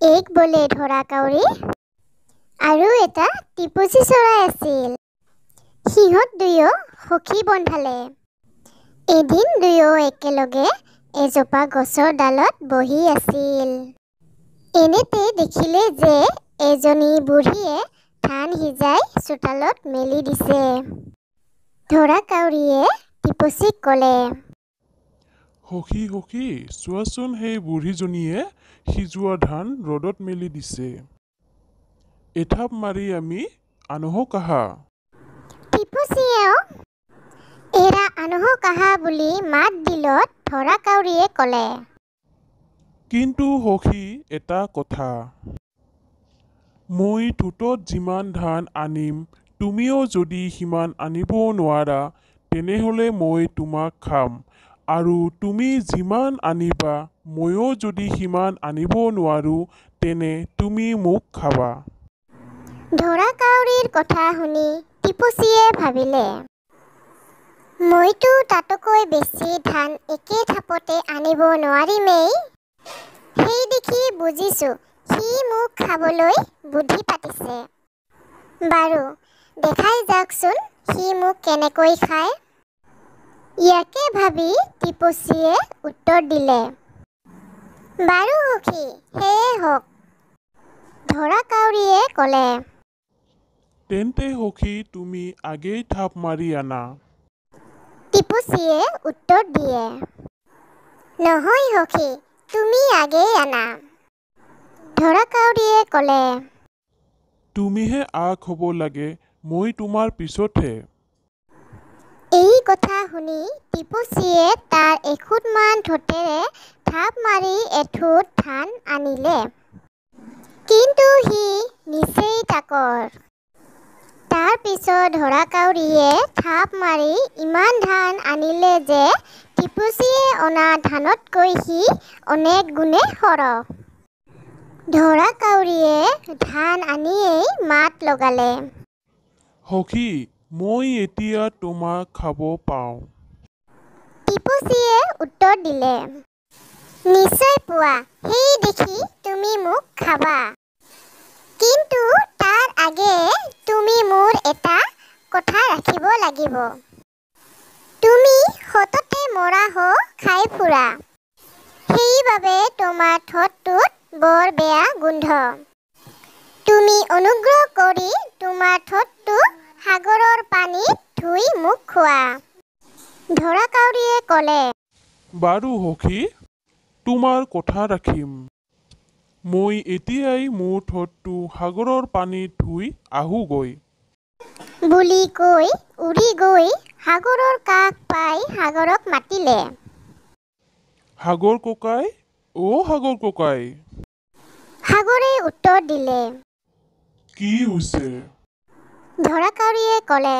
एक बोले ढोरा काउरी আৰু এটা টিপচি চৰাই আছিল। সিহঁত দুয়ো সখী বন্ধালে। এদিন দুয়ো একেলগে এজোপা গছৰ ডালত বহি আছিল। এনেতে দেখিলে যে এজনী বুঢ়ীয়ে ধান সিজাই চোতালত মেলি দিছে। ঢোৰা কাউৰীয়ে টিপচিক ক'লে, সখী সখী, চোৱাচোন সেই বুঢ়ীজনীয়ে সিজোৱা ধান ৰ'দত মেলি দিছে। এঠাপ মাৰি আমি আনোহক আহা। টিপচিয়েও এৰা আনোহক আহা বুলি মাত দিলত ঢোৰা কাউৰীয়ে ক'লে, কিন্তু সখী এটা কথা, মই ঠোঁটত যিমান ধান আনিম তুমিও যদি সিমান আনিব নোৱাৰা তেনেহ'লে মই তোমাক খাম, আৰু তুমি যিমান আনিবা ময়ো যদি সিমান আনিব নোৱাৰোঁ তেনে তুমি মোক খাবা। ঢোৰা কাউৰীৰ কথা শুনি টিপচিয়ে ভাবিলে, মইতো তাতকৈ বেছি ধান একে থাপতে আনিব নোৱাৰিমেই। সেই দেখি বুজিছোঁ সি মোক খাবলৈ বুদ্ধি পাতিছে। বাৰু দেখাই যাওকচোন সি মোক কেনেকৈ খায়। ইয়াকে ভাবি টিপচিয়ে উত্তৰ দিলে, বাৰু সখী, সেয়ে হওক। ঢোৰা কাউৰীয়ে ক'লে, তেন্তে সখী তুমি আগেই থাপ মাৰি আনা। টিপচিয়ে উত্তৰ দিয়ে, নহয় সখী, তুমি আগেই আনা। ঢোৰা কাউৰীয়ে ক'লে, তুমিহে আগ হ'ব লাগে, মই তোমাৰ পিছতহে। এই কথা শুনি টিপচিয়ে তাৰ এখুঁদমান ঠোঁটেৰে থাপ মাৰি এঠুট ধান আনিলে। কিন্তু সি নিচেই তাকৰ। তাৰ পিছত ঢোৰা কাউৰীয়ে থাপ মাৰি ইমান ধান আনিলে যে টিপচিয়ে অনা ধানতকৈ সি অনেক গুণে সৰহ। ঢোৰা কাউৰীয়ে ধান আনিয়েই মাত লগালে, সখী, মই এতিয়া তোমাক খাব পাওঁ। টিপচিয়ে উত্তৰ দিলে, নিশ্চয় পোৱা, সেই দেখি তুমি মোক খাবা। কিন্তু তাৰ আগেয়ে তুমি মোৰ এটা কথা ৰাখিব লাগিব। তুমি সততে মৰা খাই ফুৰা, সেইবাবে তোমাৰ ঠোঁটটোত বৰ বেয়া গোন্ধ। তুমি অনুগ্ৰহ কৰি তোমাৰ ঠোঁটটো সাগৰৰ পানীত ধুই মোক খোৱা। ঢোৰা কাউৰীয়ে ক'লে, বাৰু সখী, তোমাৰ কথা ৰাখিম। মই এতিয়াই মোৰ ঠোঁটটো সাগৰৰ পানীত ধুই আহোঁগৈ। বুলি কৈ উৰি গৈ সাগৰৰ কাষ পাই সাগৰক মাতিলে। সাগৰ ককাই, অ' সাগৰ ককাই। সাগৰে উত্তৰ দিলে, কি হৈছে? ঢোৰা কাউৰীয়ে ক'লে,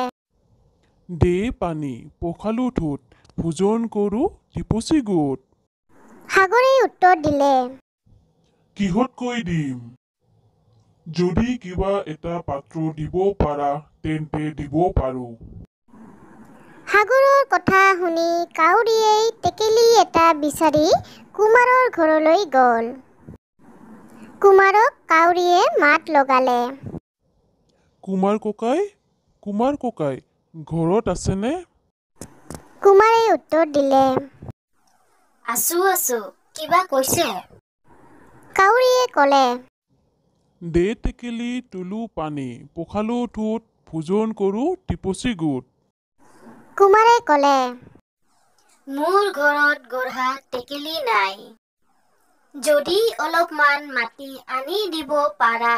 দে পানী, পখালো ঠোঁট, ভোজন কৰোঁ টিপচি গোট। সাগৰে উত্তৰ দিলে, কিহতকৈ দিম? যদি কিবা এটা পাত্ৰ দিব পাৰা তেন্তে দিব পাৰোঁ। সাগৰৰ কথা শুনি কাউৰীয়ে টেকেলি এটা বিচাৰি কুমাৰৰ ঘৰলৈ গ'ল। কুমাৰক কাউৰীয়ে মাত লগালে, কুমাৰ ককাই, ঘৰত আছেনে? কুমাৰে উত্তৰ দিলে, আছো, কিবা কৈছে? কাউৰীয়ে ক'লে, দে টেকেলি তোলো পানী, পখালো ঠোঁট, ভোজন কৰোঁ টিপচি গোট। কুমাৰে ক'লে, মোৰ ঘৰত গঢ়া টেকেলি নাই। যদি অলপমান মাটি আনি দিব পাৰা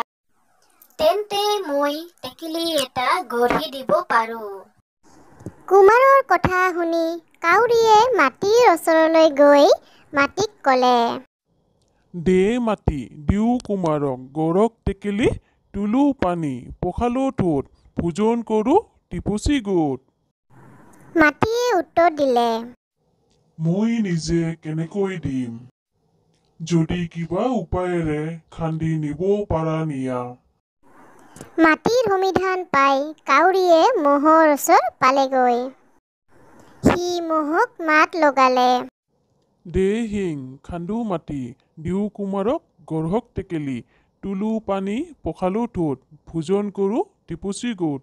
তেন্তে মই টেকেলি এটা গঢ়ি দিব পাৰোঁ। কুমাৰৰ কথা শুনি কাউৰীয়ে মাটিৰ ওচৰলৈ গৈ মাটিক ক'লে, দে মাটি, দিওঁ কুমাৰক, গঢ়ক টেকেলি, তোলো পানী, পখালো ঠোঁট, ভোজন কৰোঁ টিপচি গোট। মাটিয়ে উত্তৰ দিলে, মই নিজে কেনেকৈ দিম? যদি কিবা উপায়েৰে খান্দি নিব পাৰা নিয়া। মাটিৰ সমিধান পাই কাউৰীয়ে মহৰ ওচৰ পালেগৈ। সি মহক মাত লগালে, দে শিং খান্দো মাটি দিও কুমাৰক গঢ়ক টেকেলি তুলো পানী পখালো ঠোঁট ভোজন কৰোঁ টিপচি গোট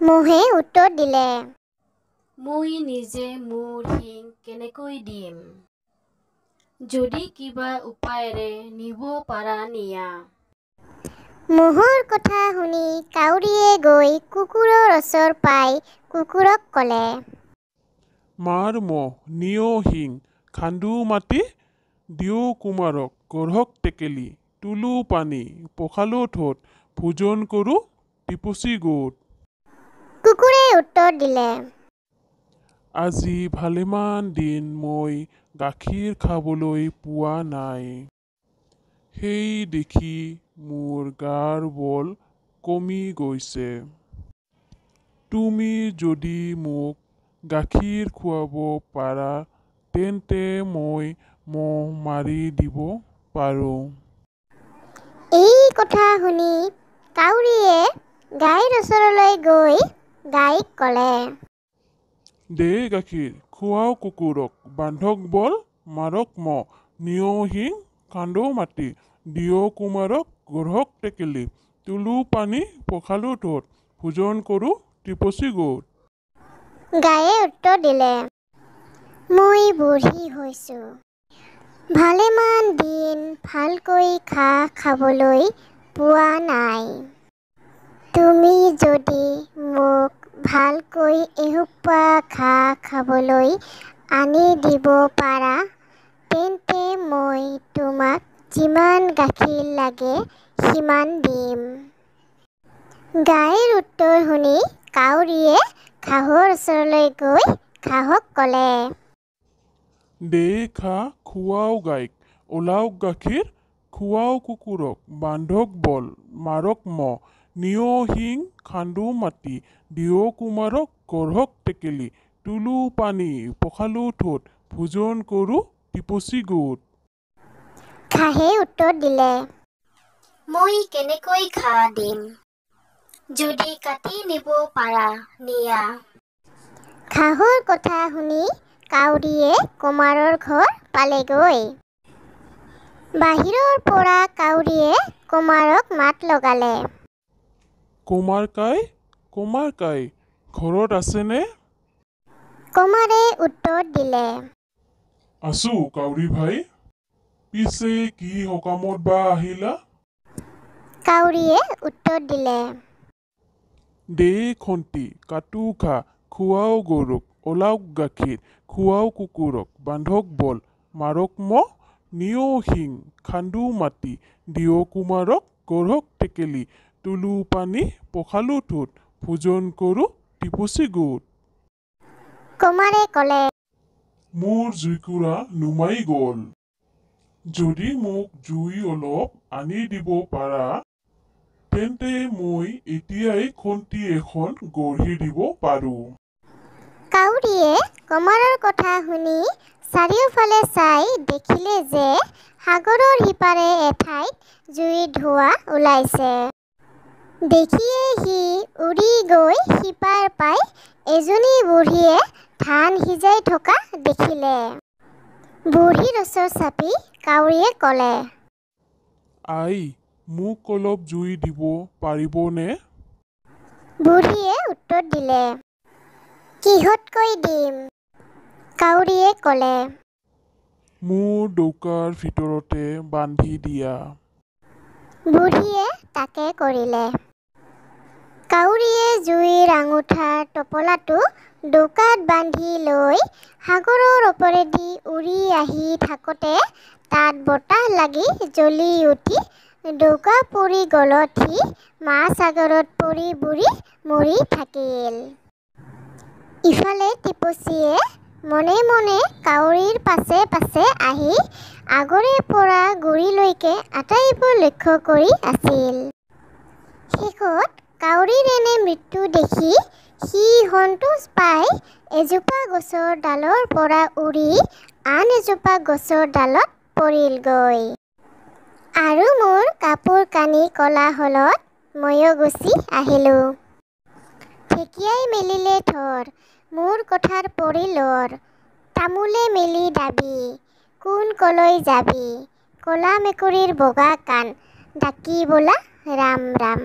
মহে উত্তৰ দিলে মই নিজে মোৰ শিং কেনেকৈ দিম যদি কিবা উপায়েৰে নিব পাৰা নিয়া মহৰ কথা শুনি কাউৰীয়ে গৈ কুকুৰৰ ওচৰ পাই কুকুৰক ক'লে মাৰ মহ নিয় শিং খান্দো মাটি দিও কুমাৰক গঢ়ক টেকেলি তুলো পানী পখালো ঠোঁট ভোজন কৰোঁ টিপচি গোট কুকুৰে উত্তৰ দিলে আজি ভালেমান দিন মই গাখীৰ খাবলৈ পোৱা নাই সেই দেখি মোৰ গাৰ বল কমি গৈছে তুমি যদি মোক গাখীৰ খুৱাব পাৰা তেন্তে মই মহ মাৰি দিব পাৰোঁ এই কথা শুনি কাউৰীয়ে গাইৰ ওচৰলৈ গৈ গাইক ক'লে দে গাখীৰ খুৱাও কুকুৰক বান্ধক বল মাৰক মহ নিয় শিং খান্দো মাটি দিয় কুমাৰক গঢ়ক টেকেলি তুলো পানী পখালো ঠোঁট ভোজন কৰোঁ টিপচি গোট গায়ে উত্তৰ দিলে মই বুঢ়ী হৈছোঁ ভালেমান দিন ভালকৈ ঘাঁহ খাবলৈ পোৱা নাই তুমি যদি মোক ভালকৈ এসোপা ঘাঁহ খাবলৈ আনি দিব পাৰা তেন্তে মই তোমাক যিমান গাখীৰ লাগে সিমান দিম গাইৰ উত্তৰ শুনি কাউৰীয়ে ঘাঁহৰ ওচৰলৈ গৈ ঘাঁহক ক'লে দে খা খুৱাও গাইক ওলাওক গাখীৰ খুৱাও কুকুৰক বান্ধক বল মাৰক মহ নিয় শিং খান্দো মাটি দিয় কুমাৰক গঢ়ক টেকেলি তুলো পানী পখালো ঠোঁট ভোজন কৰোঁ টিপচি গোট ঘাঁহে উত্তৰ দিলে মই কেনেকৈ ঘাঁহ দিম যদি কাটি নিব পাৰা নিয়া ঘাঁহৰ কথা শুনি কাউৰীয়ে কুমাৰৰ ঘৰ পালেগৈ বাহিৰৰ পৰা কাউৰীয়ে কুমাৰক মাত লগালে কুমাৰ কাই ঘৰত আছেনে কুমাৰে উত্তৰ দিলে আছো কাউৰী ভাই পিছে কি সকামত বা আহিলা কাউৰীয়ে উত্তৰ দিলে দে খন্তি কাটো ঘাঁহ খুৱাও গৰুক ওলাওক গাখীৰ খুৱাও কুকুৰক বান্ধক বল মাৰক মহ নিয় শিং খান্দো মাটি দিয় কুমাৰক গঢ়ক টেকেলি তুলো পানী পখালো ঠোঁট ভোজন কৰোঁ টিপচি গোট কুমাৰে ক'লে মোৰ জুইকুৰা নুমাই গ'ল যদি মোক জুই অলপ আনি দিব পাৰা তেন্তে মই এতিয়াই খন্তি এখন গঢ়ি দিব পাৰোঁ কাউৰীয়ে কুমাৰৰ কথা শুনি চাৰিওফালে চাই দেখিলে যে সাগৰৰ সিপাৰে এঠাইত জুইৰ ধোঁৱা ওলাইছে দেখিয়ে সি উৰি গৈ সিপাৰ পাই এজনী বুঢ়ীয়ে ধান সিজাই থকা দেখিলে বুঢ়ীৰ ওচৰ চাপি কাউৰীয়ে ক'লে আই মোক অলপ জুই দিব পাৰিবনে বুঢ়ীয়ে উত্তৰ দিলে কিহতকৈ দিম কাউৰীয়ে ক'লে মোৰ ডৌকাৰ ভিতৰতে বান্ধি দিয়া বুঢ়ীয়ে তাকে কৰিলে কাউৰীয়ে জুইৰ আঙুঠাৰ টপলাটো ডৌকাত বান্ধি লৈ সাগৰৰ ওপৰেদি উৰি আহি থাকোঁতে তাত বতাহ লাগি জ্বলি উঠি ডৌকা পৰি গলত সি মাছ সাগৰত পৰি বুৰি মৰি থাকিল ইফালে টিপচীয়ে মনে মনে কাউৰীৰ পাছে পাছে আহি আগৰে পৰা গুৰিলৈকে আটাইবোৰ লক্ষ্য কৰি আছিল শেষত কাউৰীৰ এনে মৃত্যু দেখি সি সন্তোষ পাই এজোপা গছৰ ডালৰ পৰা উৰি আন এজোপা গছৰ ডালত পৰিলগৈ আৰু মোৰ কাপোৰ কানি কলা হলত ময়ো গুচি আহিলোঁ ঠেকিয়াই মেলিলে থৰ মোৰ কথাৰ পৰিলৰ তামোলে মেলি দাবি কোন কলৈ যাবি ক'লা মেকুৰীৰ বগা কাণ ডাকি বোলা ৰাম ৰাম।